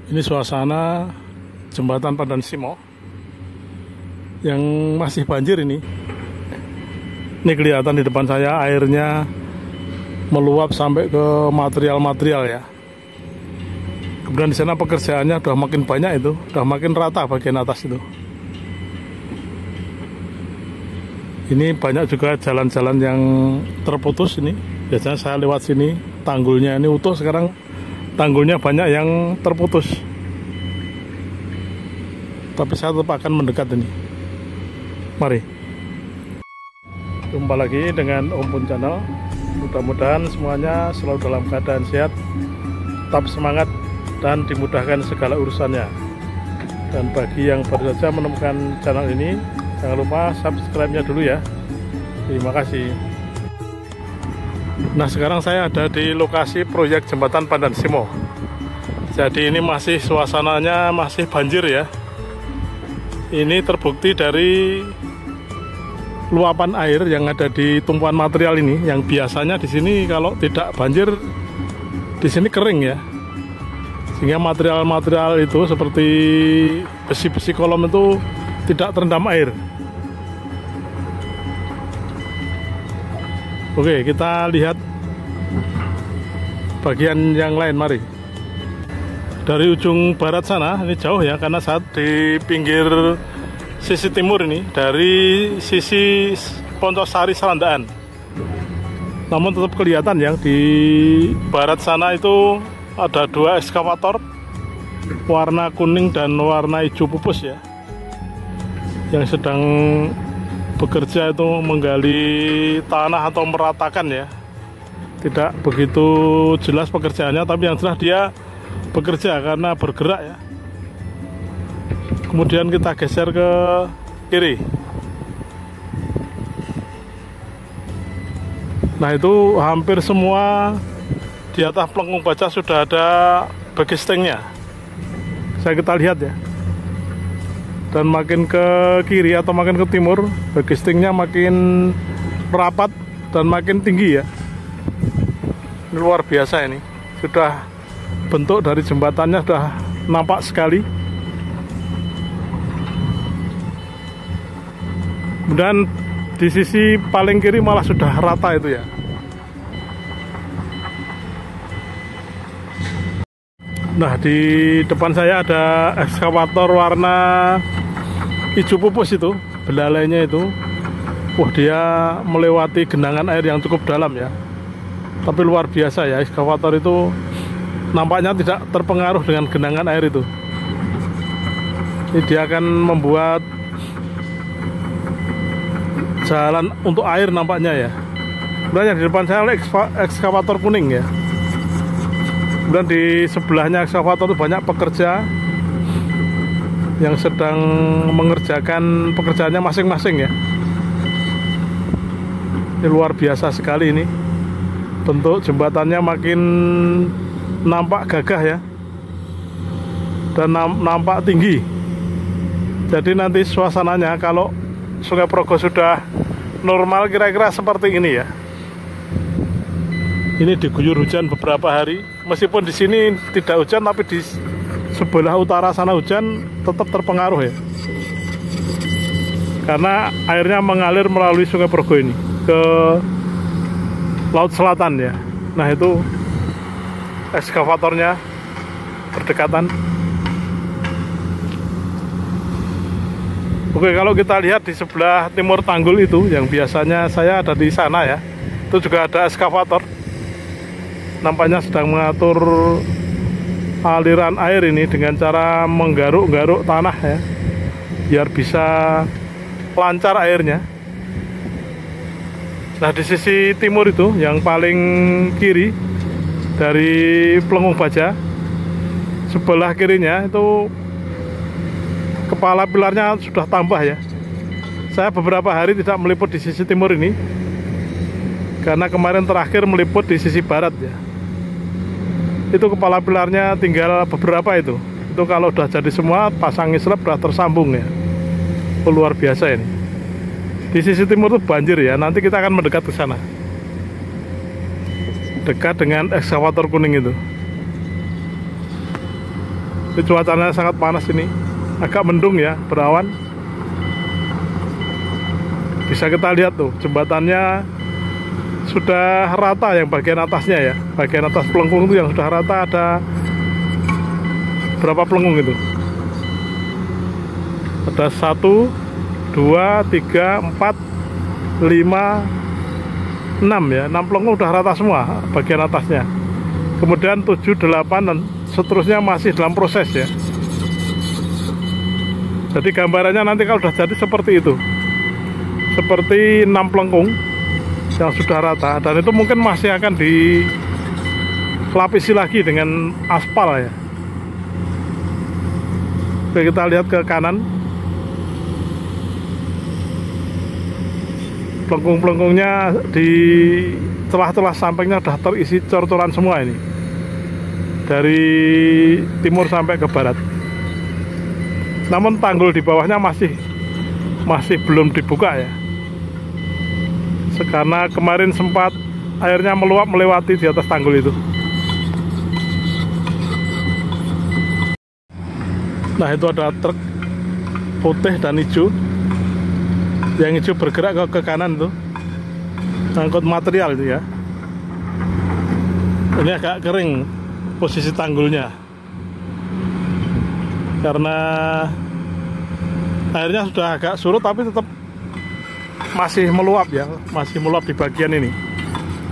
Ini suasana jembatan Pandan Simo yang masih banjir ini. Ini kelihatan di depan saya airnya meluap sampai ke material-material ya. Kemudian di sana pekerjaannya udah makin banyak itu, udah makin rata bagian atas itu. Ini banyak juga jalan-jalan yang terputus ini. Biasanya saya lewat sini, tanggulnya ini utuh, sekarang tanggulnya banyak yang terputus. Tapi saya tetap akan mendekat ini. Mari. Jumpa lagi dengan Om Pun Channel. Mudah-mudahan semuanya selalu dalam keadaan sehat, tetap semangat, dan dimudahkan segala urusannya. Dan bagi yang baru saja menemukan channel ini, jangan lupa subscribe-nya dulu ya. Terima kasih. Nah, sekarang saya ada di lokasi proyek jembatan Pandan Simo. Jadi ini masih suasananya masih banjir ya. Ini terbukti dari luapan air yang ada di tumpuan material ini, yang biasanya di sini kalau tidak banjir di sini kering ya. Sehingga material-material itu seperti besi-besi kolom itu tidak terendam air. Oke, kita lihat bagian yang lain, mari. Dari ujung barat sana, ini jauh ya, karena saat di pinggir sisi timur ini, dari sisi Poncosari Serandaan. Namun tetap kelihatan yang di barat sana itu ada dua ekskavator warna kuning dan warna hijau pupus ya, yang sedang bekerja itu menggali tanah atau meratakan ya. Tidak begitu jelas pekerjaannya, tapi yang jelas dia bekerja karena bergerak ya. Kemudian kita geser ke kiri. Nah, itu hampir semua di atas pelengkung baja sudah ada bagistingnya. Kita lihat ya. Dan makin ke kiri atau makin ke timur, bagistingnya makin rapat dan makin tinggi ya. Ini luar biasa ini. Sudah bentuk dari jembatannya sudah nampak sekali. Dan di sisi paling kiri malah sudah rata itu ya. Nah, di depan saya ada ekskavator warna hijau pupus itu, belalainya itu. Wah, dia melewati genangan air yang cukup dalam ya. Tapi luar biasa ya, ekskavator itu nampaknya tidak terpengaruh dengan genangan air itu. Ini dia akan membuat jalan untuk air nampaknya ya. Kemudian di depan saya ekskavator kuning ya. Kemudian di sebelahnya ekskavator itu banyak pekerja yang sedang mengerjakan pekerjaannya masing-masing ya. Ini luar biasa sekali ini. Bentuk jembatannya makin nampak gagah ya. Dan nampak tinggi. Jadi nanti suasananya kalau Sungai Progo sudah normal kira-kira seperti ini ya. Ini diguyur hujan beberapa hari. Meskipun di sini tidak hujan, tapi di sebelah utara sana hujan, tetap terpengaruh ya. Karena airnya mengalir melalui Sungai Progo ini ke Laut Selatan ya. Nah, itu ekskavatornya berdekatan. Oke, kalau kita lihat di sebelah timur tanggul itu, yang biasanya saya ada di sana ya, itu juga ada ekskavator. Nampaknya sedang mengatur aliran air ini dengan cara menggaruk-garuk tanah ya, biar bisa lancar airnya. Nah, di sisi timur itu, yang paling kiri dari pelengkung baja, sebelah kirinya itu kepala pilarnya sudah tambah ya. Saya beberapa hari tidak meliput di sisi timur ini, karena kemarin terakhir meliput di sisi barat ya. Itu kepala pilarnya tinggal beberapa itu. Itu kalau udah jadi semua, pasang ngislep udah tersambung ya. Oh, luar biasa ini. Di sisi timur itu banjir ya. Nanti kita akan mendekat ke sana. Dekat dengan ekskavator kuning itu. Ini cuacanya sangat panas ini, agak mendung ya, berawan. Bisa kita lihat tuh, jembatannya sudah rata yang bagian atasnya ya. Bagian atas pelengkung itu yang sudah rata, ada berapa pelengkung itu? Ada 1, 2, 3, 4, 5, 6 ya. 6 pelengkung sudah rata semua bagian atasnya. Kemudian 7, 8 dan seterusnya masih dalam proses ya. Jadi gambarannya nanti kalau sudah jadi seperti itu, seperti 6 pelengkung yang sudah rata, dan itu mungkin masih akan dilapisi lagi dengan aspal ya. Oke, kita lihat ke kanan. Pelengkung-pelengkungnya di celah-celah sampingnya sudah terisi cor-coran semua ini, dari timur sampai ke barat. Namun tanggul di bawahnya masih belum dibuka ya, karena kemarin sempat airnya meluap melewati di atas tanggul itu. Nah, itu ada truk putih dan hijau. Yang hijau bergerak ke kanan tuh, ngangkut material itu ya. Ini agak kering posisi tanggulnya, karena airnya sudah agak surut, tapi tetap masih meluap ya, masih meluap di bagian ini.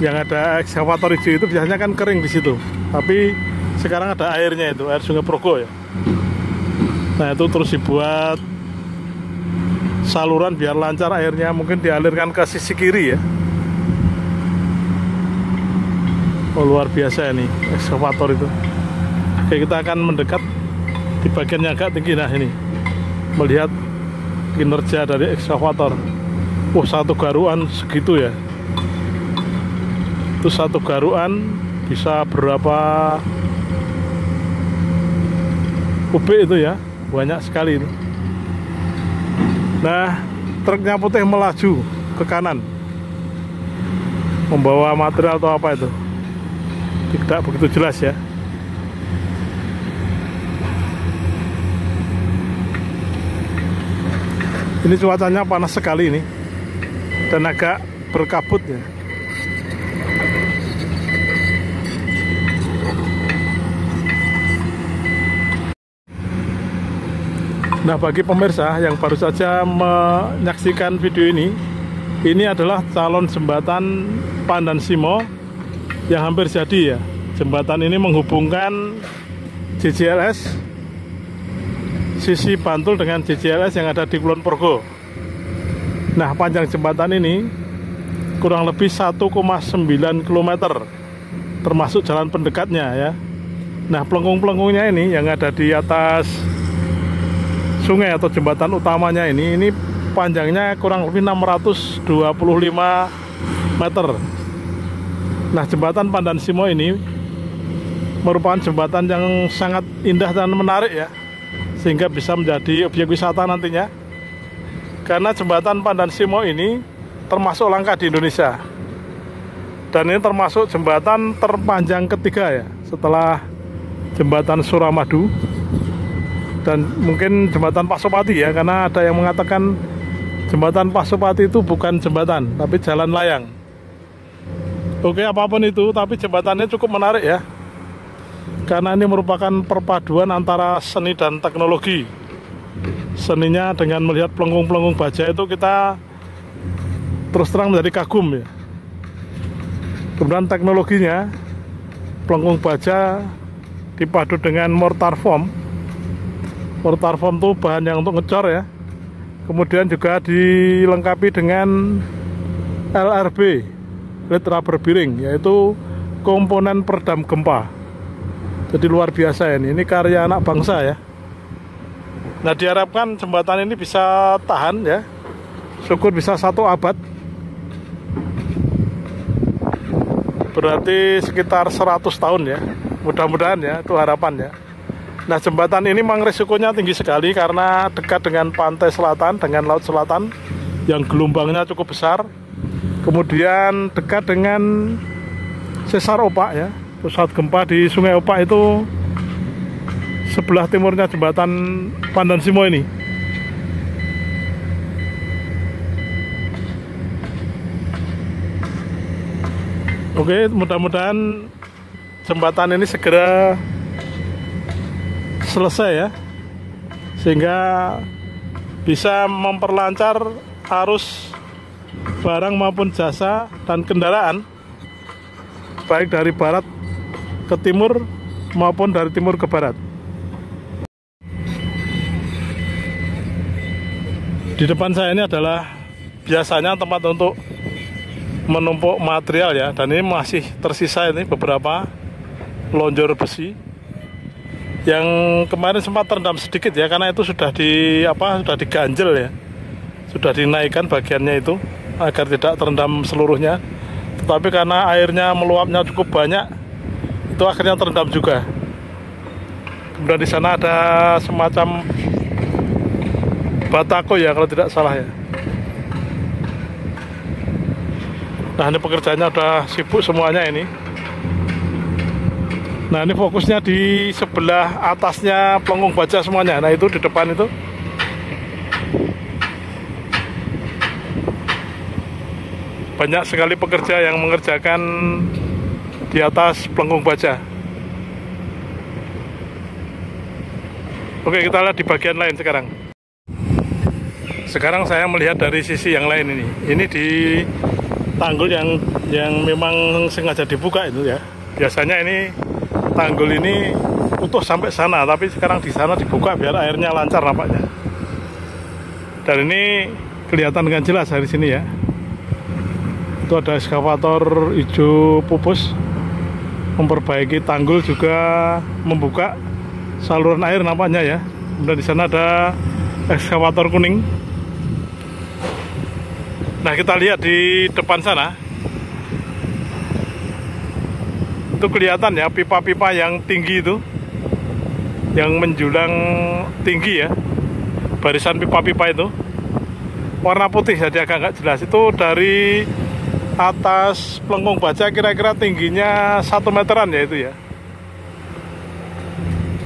Yang ada ekskavator hijau itu biasanya kan kering di situ, tapi sekarang ada airnya, itu air Sungai Progo ya. Nah, itu terus dibuat saluran biar lancar airnya, mungkin dialirkan ke sisi kiri ya. Oh, luar biasa ini ekskavator itu. Oke, kita akan mendekat di bagian yang agak tinggi. Nah, ini melihat kinerja dari ekskavator. Satu garuan segitu ya. Itu satu garuan bisa berapa kubik itu ya, banyak sekali itu. Nah, truknya putih melaju ke kanan, membawa material atau apa itu, tidak begitu jelas ya. Ini cuacanya panas sekali ini, dan agak berkabut ya. Nah, bagi pemirsa yang baru saja menyaksikan video ini adalah calon jembatan Pandan Simo yang hampir jadi ya. Jembatan ini menghubungkan JJLS sisi Bantul dengan JJLS yang ada di Kulon Progo. Nah, panjang jembatan ini kurang lebih 1,9 km, termasuk jalan pendekatnya ya. Nah, pelengkung-pelengkungnya ini yang ada di atas sungai atau jembatan utamanya ini panjangnya kurang lebih 625 meter. Nah, jembatan Pandan Simo ini merupakan jembatan yang sangat indah dan menarik ya, sehingga bisa menjadi objek wisata nantinya. Karena jembatan Pandan Simo ini termasuk langka di Indonesia, dan ini termasuk jembatan terpanjang ketiga ya, setelah jembatan Suramadu dan mungkin jembatan Pasopati ya, karena ada yang mengatakan jembatan Pasopati itu bukan jembatan tapi jalan layang. Oke, apapun itu, tapi jembatannya cukup menarik ya, karena ini merupakan perpaduan antara seni dan teknologi. Seninya dengan melihat pelengkung-pelengkung baja itu kita terus terang menjadi kagum ya. Kemudian teknologinya, pelengkung baja dipadu dengan mortar foam. Mortar foam itu bahan yang untuk ngecor ya. Kemudian juga dilengkapi dengan LRB, lead rubber bearing, yaitu komponen peredam gempa. Jadi luar biasa ini karya anak bangsa ya. Nah, diharapkan jembatan ini bisa tahan ya, syukur bisa 1 abad, berarti sekitar 100 tahun ya, mudah-mudahan ya, itu harapan ya. Nah, jembatan ini memang risikonya tinggi sekali karena dekat dengan pantai selatan, dengan laut selatan yang gelombangnya cukup besar. Kemudian dekat dengan sesar opak ya, pusat gempa di Sungai Opak itu sebelah timurnya jembatan Pandan Simo ini. Oke, mudah-mudahan jembatan ini segera selesai ya, sehingga bisa memperlancar arus barang maupun jasa dan kendaraan, baik dari barat ke timur maupun dari timur ke barat. Di depan saya ini adalah biasanya tempat untuk menumpuk material ya, dan ini masih tersisa ini beberapa lonjor besi yang kemarin sempat terendam sedikit ya, karena itu sudah diganjel ya, sudah dinaikkan bagiannya itu agar tidak terendam seluruhnya. Tetapi karena airnya meluapnya cukup banyak, itu akhirnya terendam juga. Kemudian di sana ada semacam batako ya kalau tidak salah ya. Nah, ini pekerjaannya udah sibuk semuanya ini. Nah, ini fokusnya di sebelah atasnya pelengkung baja semuanya. Nah, itu di depan itu. Banyak sekali pekerja yang mengerjakan di atas pelengkung baja. Oke, kita lihat di bagian lain sekarang. Sekarang saya melihat dari sisi yang lain ini. Ini di tanggul yang memang sengaja dibuka itu ya. Biasanya ini tanggul ini utuh sampai sana, tapi sekarang di sana dibuka biar airnya lancar nampaknya. Dan ini kelihatan dengan jelas dari sini ya. Itu ada ekskavator hijau pupus memperbaiki tanggul, juga membuka saluran air nampaknya ya. Kemudian di sana ada ekskavator kuning. Nah, kita lihat di depan sana, itu kelihatan ya pipa-pipa yang tinggi itu, yang menjulang tinggi ya, barisan pipa-pipa itu warna putih, jadi agak nggak jelas. Itu dari atas pelengkung baja kira-kira tingginya 1 meteran ya itu ya.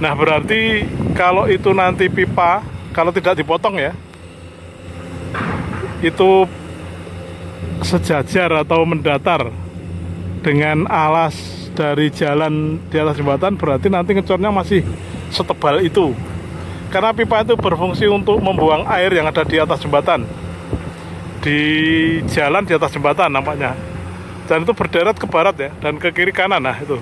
Nah, berarti kalau itu nanti pipa, kalau tidak dipotong ya, itu sejajar atau mendatar dengan alas dari jalan di atas jembatan, berarti nanti ngecornya masih setebal itu. Karena pipa itu berfungsi untuk membuang air yang ada di atas jembatan, di jalan di atas jembatan nampaknya. Dan itu berderet ke barat ya, dan ke kiri kanan. Nah itu,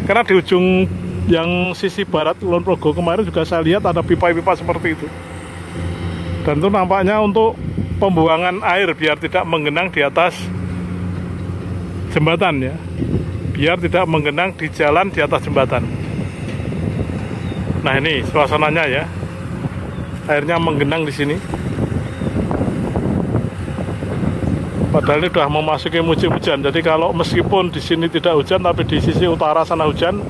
karena di ujung yang sisi barat Kulon Progo kemarin juga saya lihat ada pipa-pipa seperti itu. Dan itu nampaknya untuk pembuangan air biar tidak menggenang di atas jembatan ya, biar tidak menggenang di jalan di atas jembatan. Nah, ini suasananya ya, airnya menggenang di sini. Padahal ini sudah memasuki musim hujan. Jadi kalau meskipun di sini tidak hujan, tapi di sisi utara sana hujan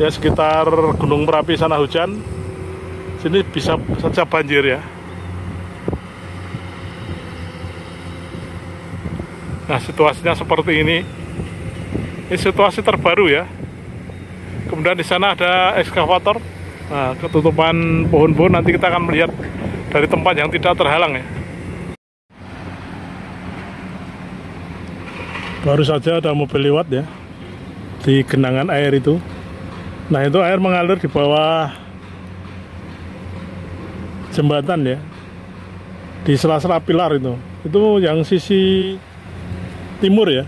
ya, sekitar Gunung Merapi sana hujan, sini bisa saja banjir ya. Nah, situasinya seperti ini. Ini situasi terbaru ya. Kemudian di sana ada ekskavator. Nah, ketutupan pohon-pohon, nanti kita akan melihat dari tempat yang tidak terhalang ya. Baru saja ada mobil lewat ya, di genangan air itu. Nah, itu air mengalir di bawah jembatan ya, di sela-sela pilar itu. Itu yang sisi timur ya,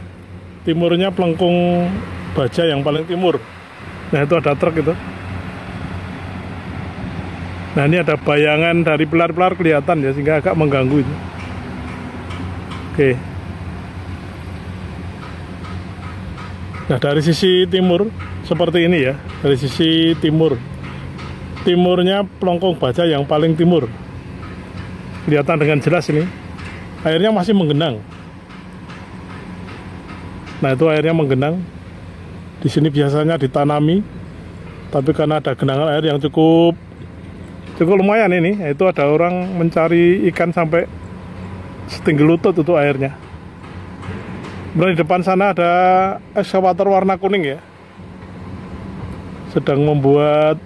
timurnya pelengkung baja yang paling timur. Nah, itu ada truk itu. Nah, ini ada bayangan dari pilar-pilar kelihatan ya, sehingga agak mengganggu itu. Oke. Nah, dari sisi timur seperti ini ya, dari sisi timurnya pelengkung baja yang paling timur, kelihatan dengan jelas ini. Airnya masih menggenang. Nah, itu airnya menggenang. Di sini biasanya ditanami, tapi karena ada genangan air yang cukup lumayan ini, itu ada orang mencari ikan sampai setinggi lutut itu airnya. Kemudian di depan sana ada ekskavator warna kuning ya. sedang membuat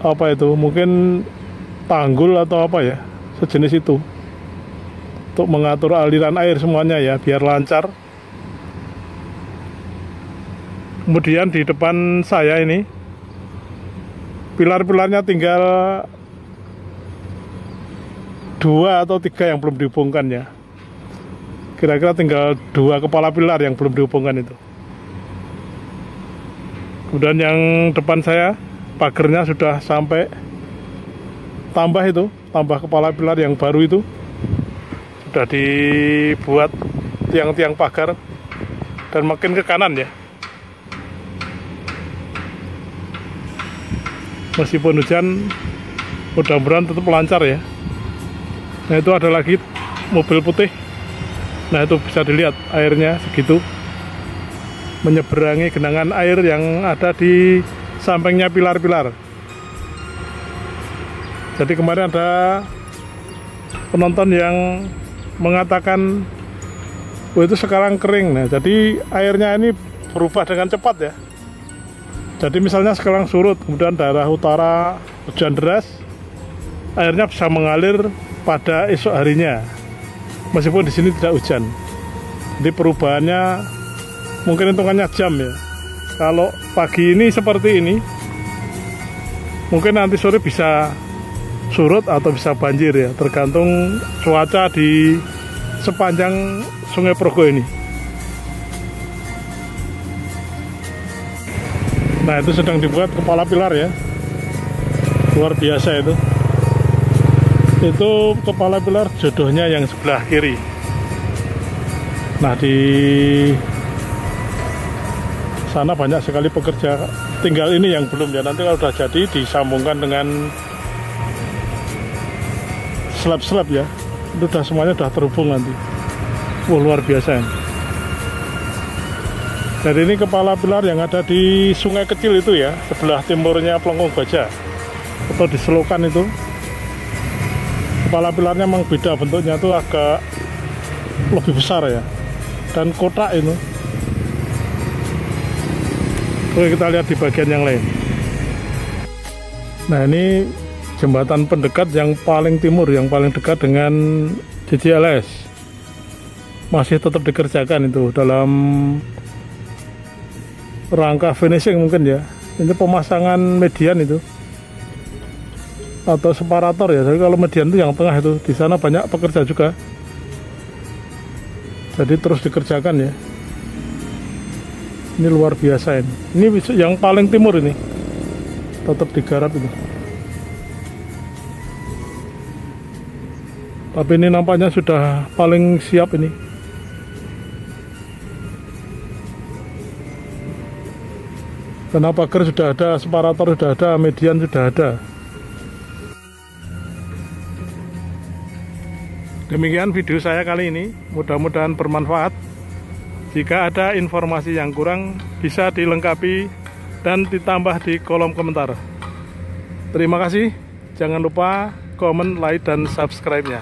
apa itu, mungkin tanggul atau apa ya, sejenis itu, untuk mengatur aliran air semuanya ya, biar lancar. Kemudian di depan saya ini pilar-pilarnya tinggal 2 atau 3 yang belum dihubungkan ya. Kira-kira tinggal 2 kepala pilar yang belum dihubungkan itu. Kemudian yang depan saya pagernya sudah sampai, tambah kepala pilar yang baru itu sudah dibuat tiang-tiang pagar, dan makin ke kanan ya. Meskipun hujan, mudah-mudahan tetap lancar ya. Nah itu ada lagi mobil putih. Nah itu bisa dilihat airnya segitu, menyeberangi genangan air yang ada di sampingnya pilar-pilar. Jadi kemarin ada penonton yang mengatakan, oh itu sekarang kering. Nah jadi airnya ini berubah dengan cepat ya. Jadi misalnya sekarang surut, kemudian daerah utara hujan deras, airnya bisa mengalir pada esok harinya, meskipun di sini tidak hujan. Jadi perubahannya mungkin hitungannya jam ya. Kalau pagi ini seperti ini, mungkin nanti sore bisa surut atau bisa banjir ya, tergantung cuaca di sepanjang Sungai Progo ini. Nah itu sedang dibuat kepala pilar ya, luar biasa itu. Itu kepala pilar jodohnya yang sebelah kiri. Nah di sana banyak sekali pekerja, tinggal ini yang belum ya. Nanti kalau sudah jadi disambungkan dengan slab-slab ya, itu udah semuanya udah terhubung nanti. Luar biasa ya. Jadi ini kepala pilar yang ada di sungai kecil itu ya, sebelah timurnya Plengkung Baja atau di Selokan itu. Kepala pilarnya memang beda bentuknya, tuh agak lebih besar ya, dan kotak itu. Oke, kita lihat di bagian yang lain. Nah ini jembatan pendekat yang paling timur, yang paling dekat dengan JJLS, masih tetap dikerjakan itu dalam rangka finishing mungkin ya. Ini pemasangan median itu atau separator ya. Jadi kalau median itu yang tengah itu, di sana banyak pekerja juga. Jadi terus dikerjakan ya. Ini luar biasa ini. Ini yang paling timur ini tetap digarap itu. Tapi ini nampaknya sudah paling siap ini. Karena pagar sudah ada, separator sudah ada, median sudah ada. Demikian video saya kali ini, mudah-mudahan bermanfaat. Jika ada informasi yang kurang, bisa dilengkapi dan ditambah di kolom komentar. Terima kasih, jangan lupa komen, like, dan subscribe-nya.